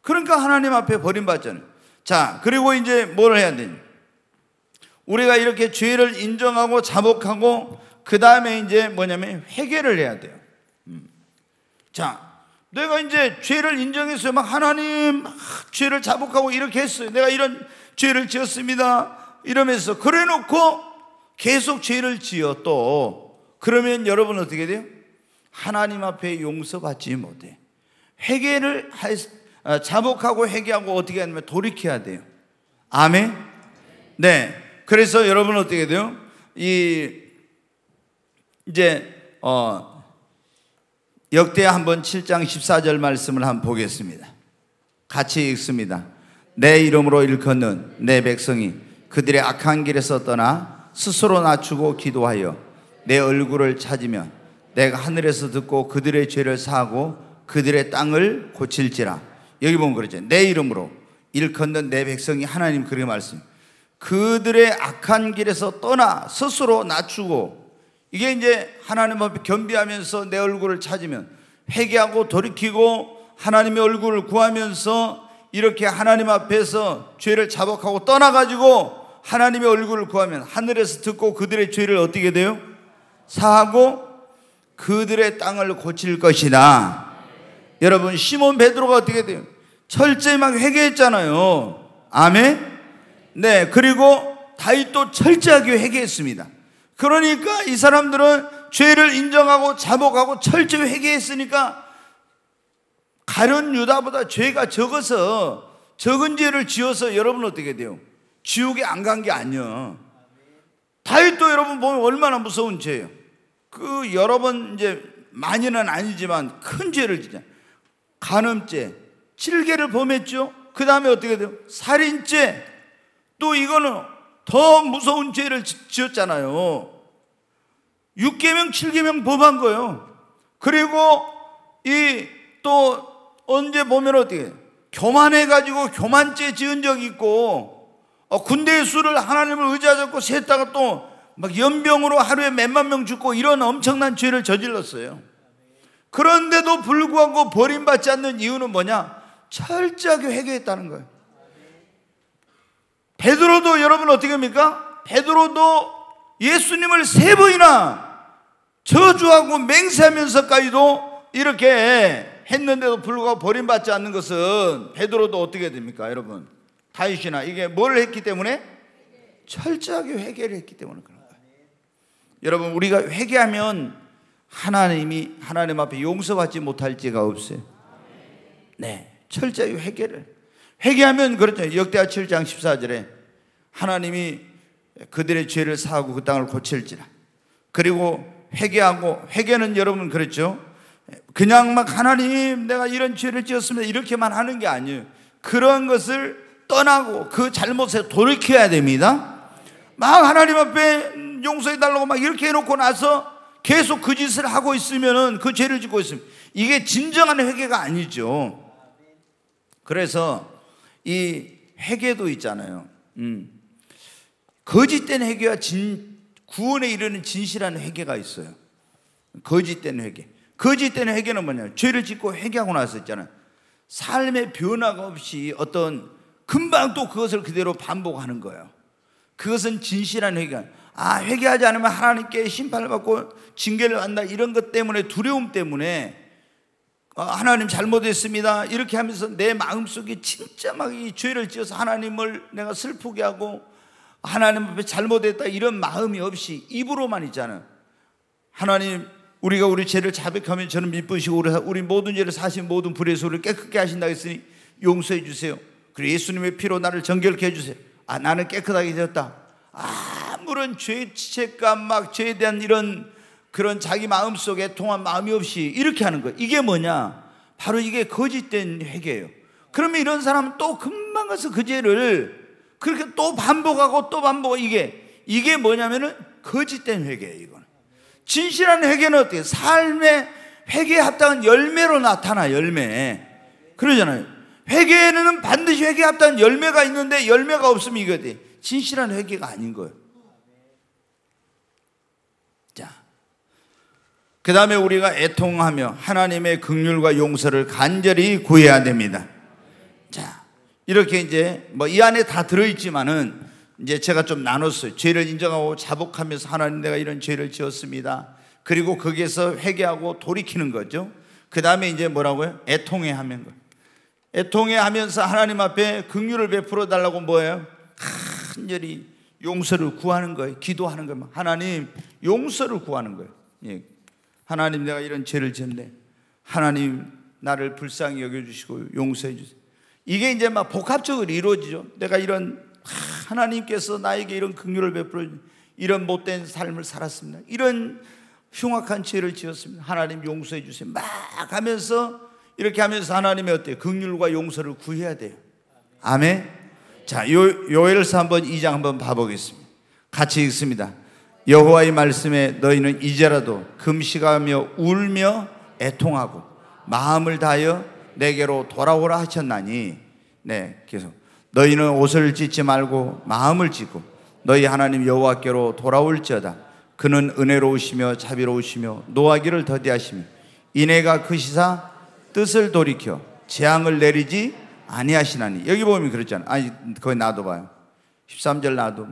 [SPEAKER 1] 그러니까 하나님 앞에 버림받잖아요. 자, 그리고 이제 뭘 해야 되냐? 우리가 이렇게 죄를 인정하고 자복하고 그 다음에 이제 뭐냐면 회개를 해야 돼요. 자, 내가 이제 죄를 인정했어요. 막 하나님, 죄를 자복하고 이렇게 했어요. 내가 이런 죄를 지었습니다. 이러면서 그래 놓고 계속 죄를 지어 또 그러면 여러분 어떻게 돼요? 하나님 앞에 용서받지 못해. 회개를 자복하고 회개하고 어떻게 하냐면 돌이켜야 돼요. 아멘. 네. 그래서 여러분 어떻게 돼요? 이제 역대하 한번 7장 14절 말씀을 한번 보겠습니다. 같이 읽습니다. 내 이름으로 일컫는 내 백성이 그들의 악한 길에서 떠나 스스로 낮추고 기도하여 내 얼굴을 찾으면 내가 하늘에서 듣고 그들의 죄를 사하고 그들의 땅을 고칠지라. 여기 보면 그러죠. 내 이름으로 일컫는 내 백성이, 하나님 그렇게 말씀, 그들의 악한 길에서 떠나 스스로 낮추고, 이게 이제 하나님 앞에 겸비하면서 내 얼굴을 찾으면 회개하고 돌이키고 하나님의 얼굴을 구하면서 이렇게 하나님 앞에서 죄를 자복하고 떠나가지고 하나님의 얼굴을 구하면 하늘에서 듣고 그들의 죄를 어떻게 돼요? 사하고 그들의 땅을 고칠 것이다. 여러분, 시몬 베드로가 어떻게 돼요? 철저히 막 회개했잖아요. 아멘. 네. 그리고 다윗도 철저하게 회개했습니다. 그러니까 이 사람들은 죄를 인정하고 자복하고 철저히 회개했으니까 가룟 유다보다 죄가 적어서, 적은 죄를 지어서 여러분 어떻게 돼요? 지옥에 안 간 게 아니야. 다윗도 여러분 보면 얼마나 무서운 죄예요. 그 여러 번 이제 많이는 아니지만 큰 죄를 지잖아요. 간음죄, 7개를 범했죠. 그 다음에 어떻게 돼요? 살인죄. 또 이거는 더 무서운 죄를 지었잖아요. 6계명 7계명 범한 거예요. 그리고 또 언제 보면 어떻게 해요? 교만해가지고 교만죄 지은 적이 있고, 군대의 수를 하나님을 의지하고 셌다가 또 막 연병으로 하루에 몇만 명 죽고 이런 엄청난 죄를 저질렀어요. 그런데도 불구하고 버림받지 않는 이유는 뭐냐? 철저하게 회개했다는 거예요. 베드로도 여러분 어떻게 합니까? 베드로도 예수님을 3번이나 저주하고 맹세하면서까지도 이렇게 했는데도 불구하고 버림받지 않는 것은 베드로도 어떻게 됩니까? 여러분, 다윗이나 이게 뭘 했기 때문에? 철저하게 회개를 했기 때문에 그런 거예요. 여러분, 우리가 회개하면 하나님 앞에 용서받지 못할지가 없어요. 네, 철저히 회개하면 그렇죠. 역대하 7장 14절에 하나님이 그들의 죄를 사하고 그 땅을 고칠지라. 그리고 회개는 여러분 그렇죠. 그냥 막 하나님 내가 이런 죄를 지었습니다 이렇게만 하는 게 아니에요. 그런 것을 떠나고 그 잘못에 돌이켜야 됩니다. 막 하나님 앞에 용서해달라고 막 이렇게 해놓고 나서 계속 그 짓을 하고 있으면은, 그 죄를 짓고 있으면 이게 진정한 회개가 아니죠. 그래서 이 회개도 있잖아요. 거짓된 회개와 구원에 이르는 진실한 회개가 있어요. 거짓된 회개. 거짓된 회개는 뭐냐면 죄를 짓고 회개하고 나서 있잖아요. 삶의 변화가 없이 금방 또 그것을 그대로 반복하는 거예요. 그것은 진실한 회개가. 회개하지 않으면 하나님께 심판을 받고 징계를 받는다, 이런 것 때문에, 두려움 때문에 하나님 잘못했습니다 이렇게 하면서 내 마음속에 진짜 막 이 죄를 지어서 하나님을 내가 슬프게 하고 하나님 앞에 잘못했다 이런 마음이 없이 입으로만 있잖아요. 하나님, 우리가 우리 죄를 자백하면 저는 미쁘시고 우리 모든 죄를 사신 모든 불의에서 우리를 깨끗게 하신다 했으니 용서해 주세요. 그리고 예수님의 피로 나를 정결케 해주세요. 나는 깨끗하게 되었다. 아무런 죄책감, 막 죄에 대한 이런 그런 자기 마음속에 통한 마음이 없이 이렇게 하는 거예요. 이게 뭐냐? 바로 이게 거짓된 회개예요. 그러면 이런 사람은 또 금방 가서 그 죄를 그렇게 또 반복하고 또 반복하고, 이게 뭐냐면은 거짓된 회개예요. 이거는. 진실한 회개는 어떻게? 삶의 회개에 합당한 열매로 나타나. 열매. 그러잖아요. 회개에는 반드시 회개에 합당한 열매가 있는데 열매가 없으면 이거 돼. 진실한 회개가 아닌 거예요. 자, 그 다음에 우리가 애통하며 하나님의 긍휼과 용서를 간절히 구해야 됩니다. 자, 이렇게 이제 뭐 이 안에 다 들어있지만은 이제 제가 좀 나눴어요. 죄를 인정하고 자복하면서 하나님, 내가 이런 죄를 지었습니다. 그리고 거기에서 회개하고 돌이키는 거죠. 그 다음에 이제 뭐라고요? 애통해 하는 거. 애통해 하면서 하나님 앞에 긍휼을 베풀어 달라고 뭐예요? 간절히 용서를 구하는 거예요. 기도하는 거예요. 하나님, 용서를 구하는 거예요. 예. 하나님, 내가 이런 죄를 지었네. 하나님, 나를 불쌍히 여겨주시고 용서해 주세요. 이게 이제 막 복합적으로 이루어지죠. 내가 이런, 하나님께서 나에게 이런 긍휼을 베풀어 이런 못된 삶을 살았습니다. 이런 흉악한 죄를 지었습니다. 하나님 용서해 주세요. 막 하면서, 이렇게 하면서 하나님의 어때요? 긍휼과 용서를 구해야 돼요. 아멘. 자, 요엘서 한번 2장 한번 봐보겠습니다. 같이 읽습니다. 여호와의 말씀에 너희는 이제라도 금식하며 울며 애통하고 마음을 다하여 내게로 돌아오라 하셨나니, 네, 계속 너희는 옷을 찢지 말고 마음을 찢고 너희 하나님 여호와께로 돌아올지어다. 그는 은혜로우시며 자비로우시며 노하기를 더디하시며 인애가 크시사 뜻을 돌이켜 재앙을 내리지 아니하시나니. 여기 보면 그랬잖아요. 아니, 거기 놔둬봐요. 13절 놔둬.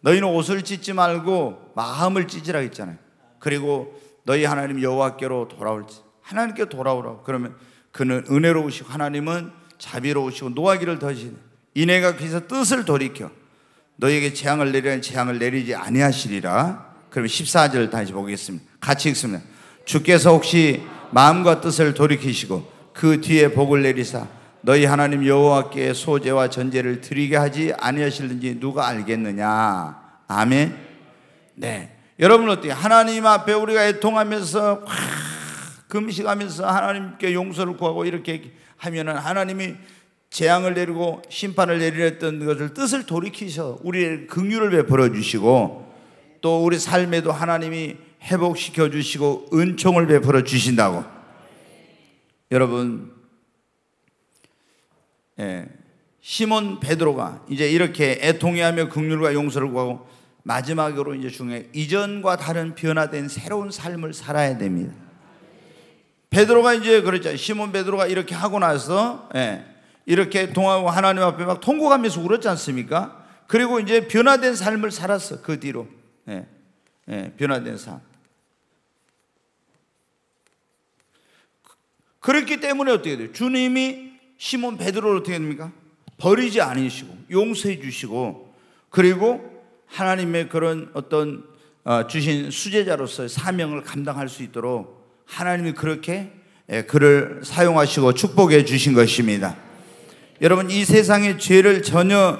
[SPEAKER 1] 너희는 옷을 찢지 말고 마음을 찢으라 했잖아요. 그리고 너희 하나님 여호와께로 돌아올지, 하나님께 돌아오라고. 그러면 그는 은혜로우시고 하나님은 자비로우시고 노하기를 더하시네. 인애가 크시사 뜻을 돌이켜 너희에게 재앙을 내리라니 재앙을 내리지 아니하시리라. 그러면 14절 다시 보겠습니다. 같이 읽습니다. 주께서 혹시 마음과 뜻을 돌이키시고 그 뒤에 복을 내리사 너희 하나님 여호와께 소제와 전제를 드리게 하지 아니하실는지 누가 알겠느냐. 아멘. 네, 여러분 어때요? 하나님 앞에 우리가 애통하면서 금식하면서 하나님께 용서를 구하고 이렇게 하면은 하나님이 재앙을 내리고 심판을 내리랬던 것을 뜻을 돌이키셔 우리의 긍휼을 베풀어 주시고 또 우리 삶에도 하나님이 회복시켜 주시고 은총을 베풀어 주신다고. 여러분, 시몬 베드로가 이제 이렇게 애통해하며 긍휼과 용서를 구하고 마지막으로 이제 중에 이전과 다른 변화된 새로운 삶을 살아야 됩니다. 베드로가 이제 그랬죠. 시몬 베드로가 이렇게 하고 나서 이렇게 동하고 하나님 앞에 막 통곡하면서 울었지 않습니까? 그리고 이제 변화된 삶을 살았어. 그 뒤로 변화된 삶. 그렇기 때문에 어떻게 돼요? 주님이 시몬 베드로를 어떻게 됩니까? 버리지 않으시고 용서해 주시고 그리고 하나님의 그런 어떤 주신 수제자로서의 사명을 감당할 수 있도록 하나님이 그렇게 그를 사용하시고 축복해 주신 것입니다. 여러분, 이 세상에 죄를 전혀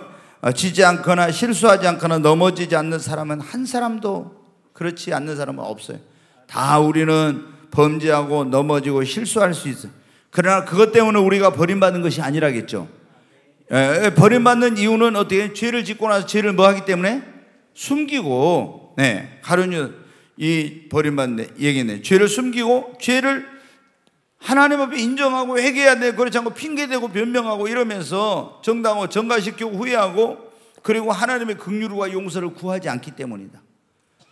[SPEAKER 1] 지지 않거나 실수하지 않거나 넘어지지 않는 사람은 한 사람도, 그렇지 않는 사람은 없어요. 다 우리는 범죄하고 넘어지고 실수할 수 있어요. 그러나 그것 때문에 우리가 버림받는 것이 아니라겠죠. 버림받는 이유는 어떻게? 죄를 짓고 나서 죄를 뭐 하기 때문에? 숨기고, 가룟유 이 버림받는 얘기네. 죄를 숨기고 죄를 하나님 앞에 인정하고 회개해야 돼. 그렇지 않고 핑계대고 변명하고 이러면서 정당하고 정가시키고 후회하고 그리고 하나님의 긍휼과 용서를 구하지 않기 때문이다.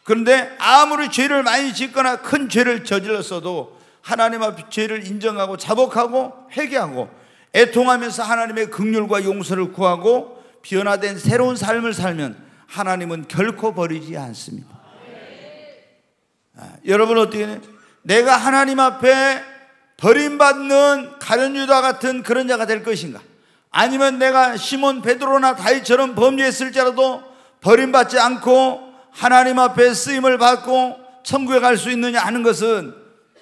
[SPEAKER 1] 그런데 아무리 죄를 많이 짓거나 큰 죄를 저질렀어도 하나님 앞에 죄를 인정하고 자복하고 회개하고 애통하면서 하나님의 긍휼과 용서를 구하고 변화된 새로운 삶을 살면 하나님은 결코 버리지 않습니다. 여러분 어떻게 해요? 내가 하나님 앞에 버림받는 가룟 유다 같은 그런 자가 될 것인가? 아니면 내가 시몬 베드로나 다윗처럼 범죄했을지라도 버림받지 않고 하나님 앞에 쓰임을 받고 천국에 갈 수 있느냐 하는 것은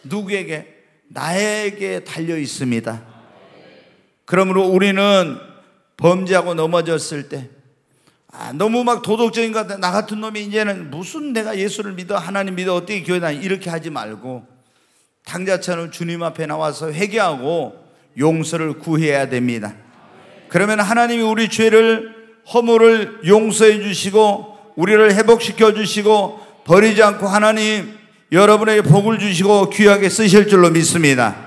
[SPEAKER 1] 누구에게? 나에게 달려 있습니다. 그러므로 우리는 범죄하고 넘어졌을 때 너무 막 도덕적인 것 같아. 나 같은 놈이 이제는 무슨 내가 예수를 믿어 하나님 믿어 어떻게 교회 다니 이렇게 하지 말고 당자처럼 주님 앞에 나와서 회개하고 용서를 구해야 됩니다. 그러면 하나님이 우리 죄를 허물을 용서해 주시고 우리를 회복시켜 주시고 버리지 않고 하나님 여러분에게 복을 주시고 귀하게 쓰실 줄로 믿습니다.